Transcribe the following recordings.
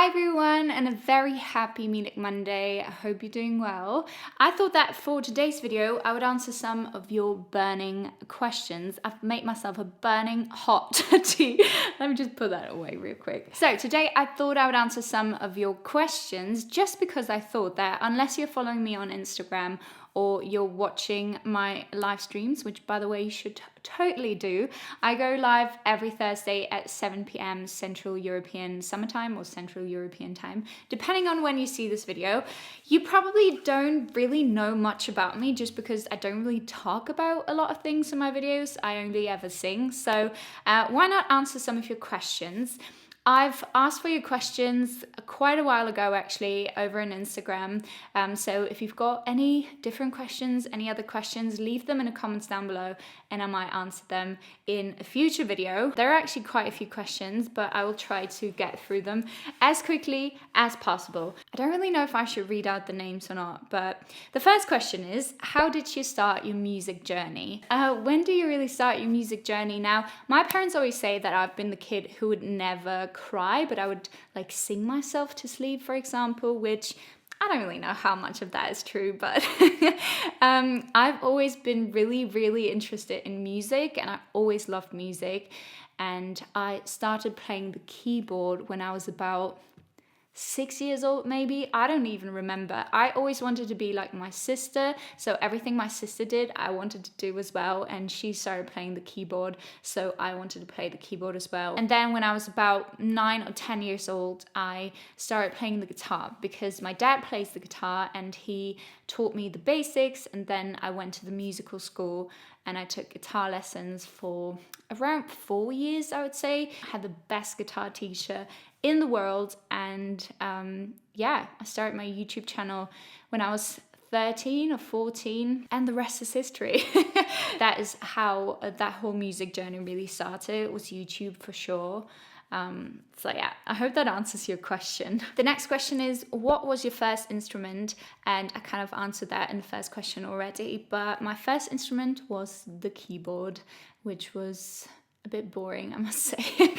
Hi everyone, and a very happy Milik Monday. I hope you're doing well. I thought that for today's video, I would answer some of your burning questions. I've made myself a burning hot tea. Let me just put that away real quick. So today I thought I would answer some of your questions just because I thought that unless you're following me on Instagram or you're watching my live streams, which by the way you should totally do. I go live every Thursday at 7 p.m. Central European Summertime or Central European Time, depending on when you see this video. You probably don't really know much about me just because I don't really talk about a lot of things in my videos. I only ever sing. So why not answer some of your questions? I've asked for your questions quite a while ago actually over on Instagram. So if you've got any different questions, any other questions, leave them in the comments down below and I might answer them in a future video. There are actually quite a few questions, but I will try to get through them as quickly as possible. I don't really know if I should read out the names or not, but the first question is, how did you start your music journey? When do you really start your music journey? Now, my parents always say that I've been the kid who would never cry, but I would like sing myself to sleep, for example, which I don't really know how much of that is true, but I've always been really interested in music and I always loved music. And I started playing the keyboard when I was about 6 years old, maybe. I don't even remember. I always wanted to be like my sister, so everything my sister did I wanted to do as well, and she started playing the keyboard, so I wanted to play the keyboard as well. And then when I was about 9 or 10 years old, I started playing the guitar because my dad plays the guitar and he taught me the basics, and then I went to the musical school and I took guitar lessons for around 4 years, I would say. I had the best guitar teacher in the world, and I started my YouTube channel when I was 13 or 14, and the rest is history. That is how that whole music journey really started. It was YouTube for sure. So yeah, I hope that answers your question. The next question is, what was your first instrument? And I kind of answered that in the first question already, but my first instrument was the keyboard, which was a bit boring, I must say.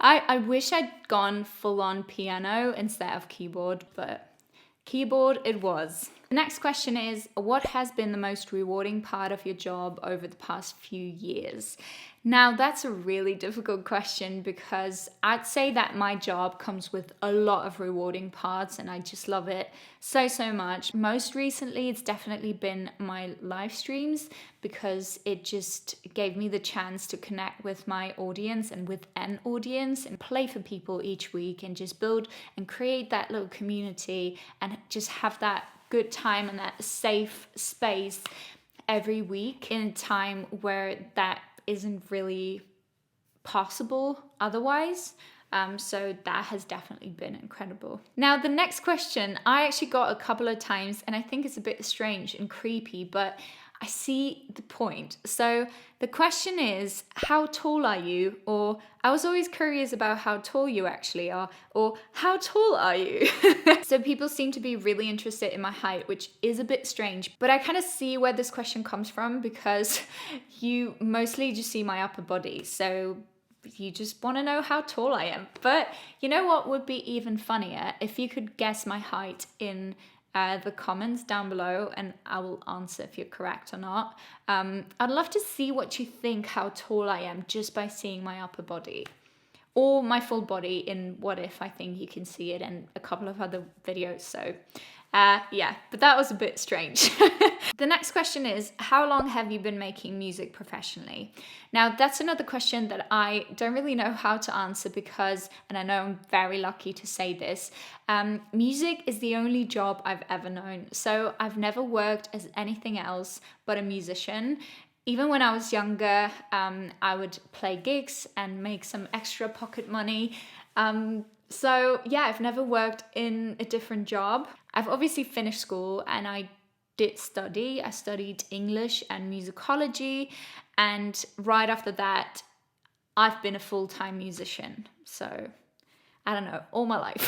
I wish I'd gone full on piano instead of keyboard, but keyboard it was. The next question is, what has been the most rewarding part of your job over the past few years? Now, that's a really difficult question because I'd say that my job comes with a lot of rewarding parts and I just love it so much. Most recently, it's definitely been my live streams because it just gave me the chance to connect with my audience and with an audience and play for people each week and just build and create that little community and just have that good time and that safe space every week in a time where that isn't really possible otherwise. So that has definitely been incredible. Now, the next question I actually got a couple of times, and I think it's a bit strange and creepy, but I see the point. So the question is, how tall are you? Or I was always curious about how tall you actually are, or how tall are you? So people seem to be really interested in my height, which is a bit strange, but I kind of see where this question comes from because you mostly just see my upper body. So you just want to know how tall I am. But you know what would be even funnier? If you could guess my height in the comments down below, and I will answer if you're correct or not. I'd love to see what you think how tall I am just by seeing my upper body or my full body in What If. I think you can see it in a couple of other videos. So but that was a bit strange. The next question is, how long have you been making music professionally? Now, that's another question that I don't really know how to answer because, and I know I'm very lucky to say this, music is the only job I've ever known. So I've never worked as anything else but a musician. Even when I was younger, I would play gigs and make some extra pocket money. So yeah, I've never worked in a different job. I've obviously finished school and I did study. I studied English and musicology, and right after that, I've been a full-time musician. So I don't know, all my life.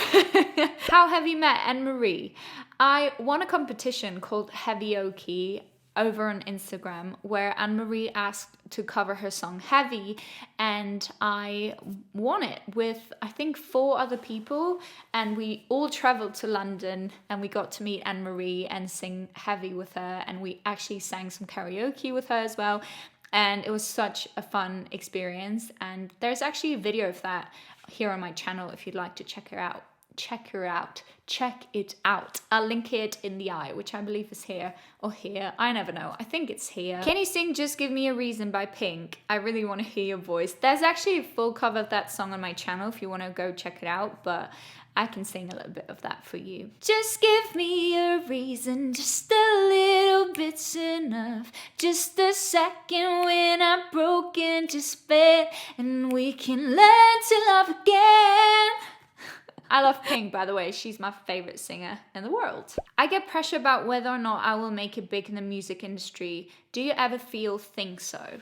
How have you met Anne-Marie? I won a competition called Heavy Okie over on Instagram where Anne-Marie asked to cover her song Heavy, and I won it with I think 4 other people, and we all traveled to London and we got to meet Anne-Marie and sing Heavy with her, and we actually sang some karaoke with her as well. And it was such a fun experience, and there's actually a video of that here on my channel if you'd like to check it out. I'll link it in the eye, which I believe is here or here. I never know. I think it's here. Can You Sing Just Give Me a Reason by Pink? I really want to hear your voice. There's actually a full cover of that song on my channel if you want to go check it out, but I can sing a little bit of that for you. Just give me a reason, just a little bit's enough. Just a second when I'm broken, just bet, and we can learn to love again. I love Pink, by the way. She's my favorite singer in the world. I get pressure about whether or not I will make it big in the music industry. Do you ever think so?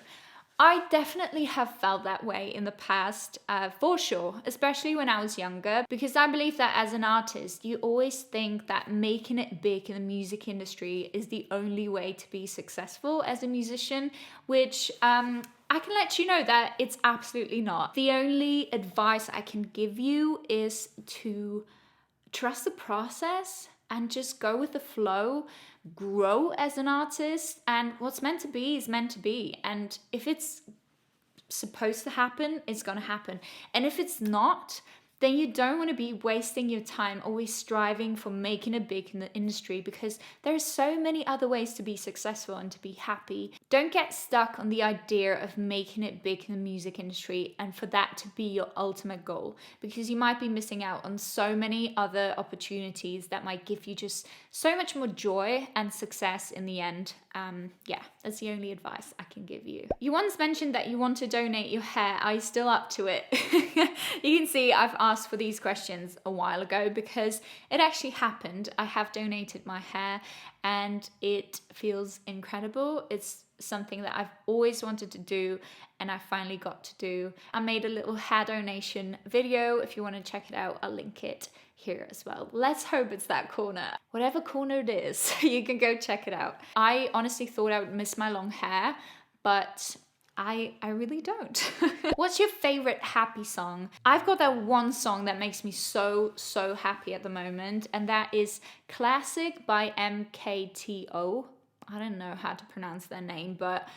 I definitely have felt that way in the past, for sure, especially when I was younger, because I believe that as an artist, you always think that making it big in the music industry is the only way to be successful as a musician, which I can let you know that it's absolutely not. The only advice I can give you is to trust the process and just go with the flow, grow as an artist, and what's meant to be is meant to be. And if it's supposed to happen, it's gonna happen. And if it's not, then you don't want to be wasting your time always striving for making it big in the industry, because there are so many other ways to be successful and to be happy. Don't get stuck on the idea of making it big in the music industry and for that to be your ultimate goal, because you might be missing out on so many other opportunities that might give you just so much more joy and success in the end. Yeah, that's the only advice I can give you. You once mentioned that you want to donate your hair. Are you still up to it? You can see I've asked for these questions a while ago because it actually happened. I have donated my hair and it feels incredible. It's something that I've always wanted to do and I finally got to do. I made a little hair donation video. If you want to check it out, I'll link it here as well. Let's hope it's that corner. Whatever corner it is, you can go check it out. I honestly thought I would miss my long hair, but I really don't. What's your favorite happy song? I've got that one song that makes me so happy at the moment, and that is Classic by MKTO. I don't know how to pronounce their name, but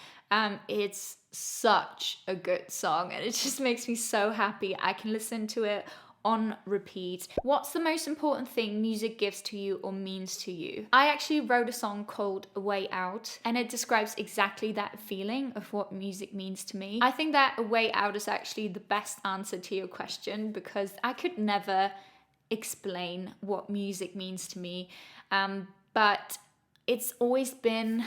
it's such a good song and it just makes me so happy. I can listen to it on repeat. What's the most important thing music gives to you or means to you? I actually wrote a song called A Way Out, and it describes exactly that feeling of what music means to me. I think that A Way Out is actually the best answer to your question, because I could never explain what music means to me, but it's always been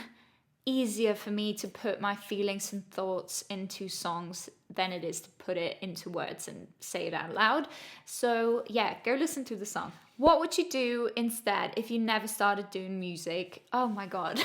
easier for me to put my feelings and thoughts into songs than it is to put it into words and say it out loud. So yeah, go listen to the song. What would you do instead if you never started doing music? Oh my God.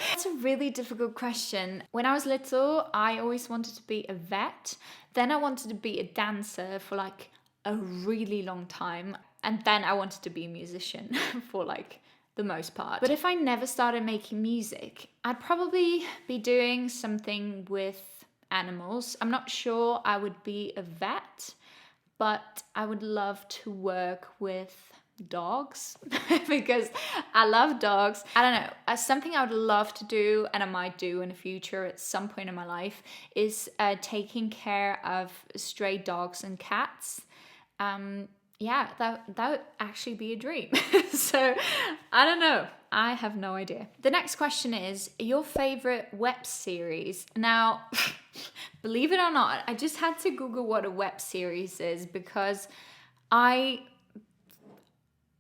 That's a really difficult question. When I was little, I always wanted to be a vet. Then I wanted to be a dancer for like a really long time. And then I wanted to be a musician for like the most part. But if I never started making music, I'd probably be doing something with animals. I'm not sure I would be a vet, but I would love to work with dogs because I love dogs. I don't know, something I would love to do, and I might do in the future at some point in my life, is taking care of stray dogs and cats. Yeah, that would actually be a dream. So I don't know. I have no idea. The next question is your favorite web series. Now, believe it or not, I just had to Google what a web series is because I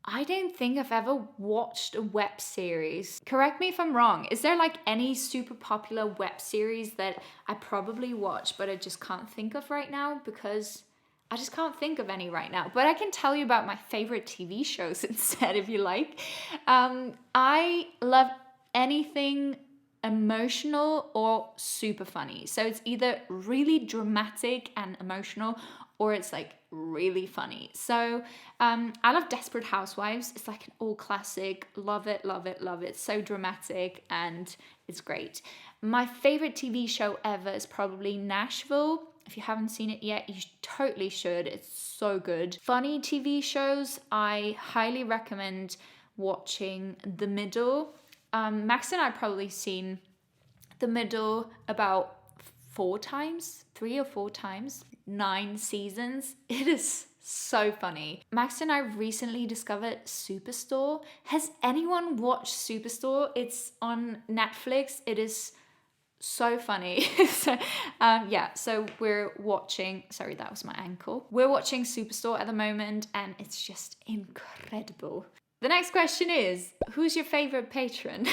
don't think I've ever watched a web series. Correct me if I'm wrong. Is there like any super popular web series that I probably watch but I just can't think of right now? Because I just can't think of any right now, but I can tell you about my favorite TV shows instead if you like. I love anything emotional or super funny. So it's either really dramatic and emotional or it's like really funny. So I love Desperate Housewives. It's like an all classic. Love it, love it, love it. So dramatic and it's great. My favorite TV show ever is probably Nashville. If you haven't seen it yet, you totally should. It's so good. Funny TV shows, I highly recommend watching The Middle. Max and I probably seen The Middle about 3 or 4 times, 9 seasons. It is so funny. Max and I recently discovered Superstore. Has anyone watched Superstore? It's on Netflix. It is so funny. So we're watching, sorry, that was my ankle. We're watching Superstore at the moment and it's just incredible. The next question is, who's your favorite patron?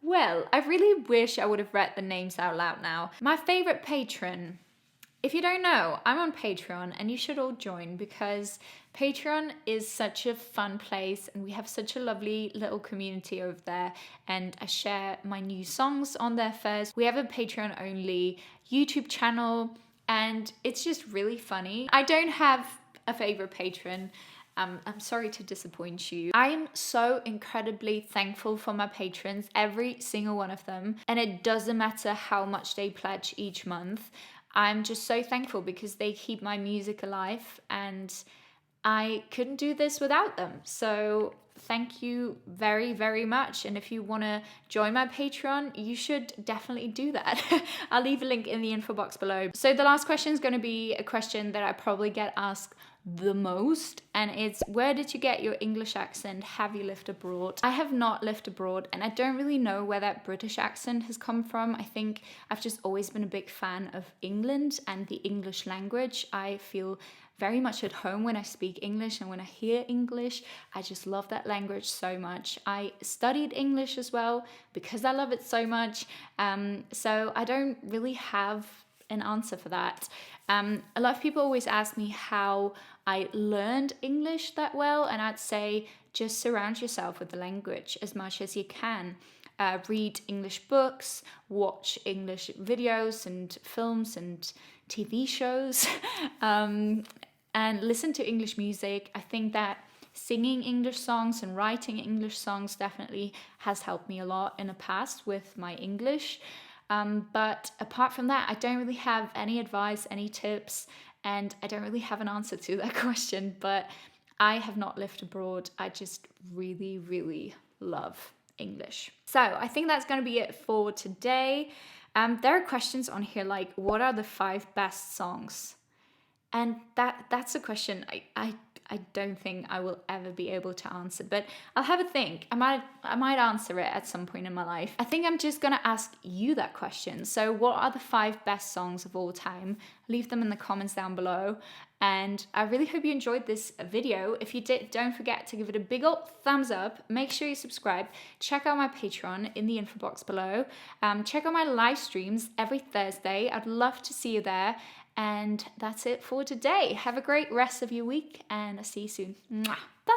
Well, I really wish I would have read the names out loud now. My favorite patron, if you don't know, I'm on Patreon and you should all join because Patreon is such a fun place and we have such a lovely little community over there, and I share my new songs on there first. We have a Patreon only YouTube channel and it's just really funny. I don't have a favorite patron. I'm sorry to disappoint you. I'm so incredibly thankful for my patrons, every single one of them. And it doesn't matter how much they pledge each month. I'm just so thankful because they keep my music alive and I couldn't do this without them. So thank you very, very much. And if you want to join my Patreon, you should definitely do that. I'll leave a link in the info box below. So the last question is going to be a question that I probably get asked the most, and it's, where did you get your English accent? Have you lived abroad? I have not lived abroad and I don't really know where that British accent has come from. I think I've just always been a big fan of England and the English language. I feel very much at home when I speak English and when I hear English. I just love that language so much. I studied English as well because I love it so much. So I don't really have an answer for that. A lot of people always ask me how I learned English that well, and I'd say just surround yourself with the language as much as you can. Read English books, watch English videos and films and TV shows, and listen to English music. I think that singing English songs and writing English songs definitely has helped me a lot in the past with my English. But apart from that, I don't really have any advice, any tips, and I don't really have an answer to that question, but I have not lived abroad. I just really, really love English. So I think that's going to be it for today. There are questions on here like, what are the 5 best songs? And that's a question I don't think I will ever be able to answer, but I'll have a think. I might answer it at some point in my life. I think I'm just gonna ask you that question. So what are the 5 best songs of all time? Leave them in the comments down below. And I really hope you enjoyed this video. If you did, don't forget to give it a big old thumbs up. Make sure you subscribe. Check out my Patreon in the info box below. Check out my live streams every Thursday. I'd love to see you there. And that's it for today. Have a great rest of your week and I'll see you soon. Mwah. Bye.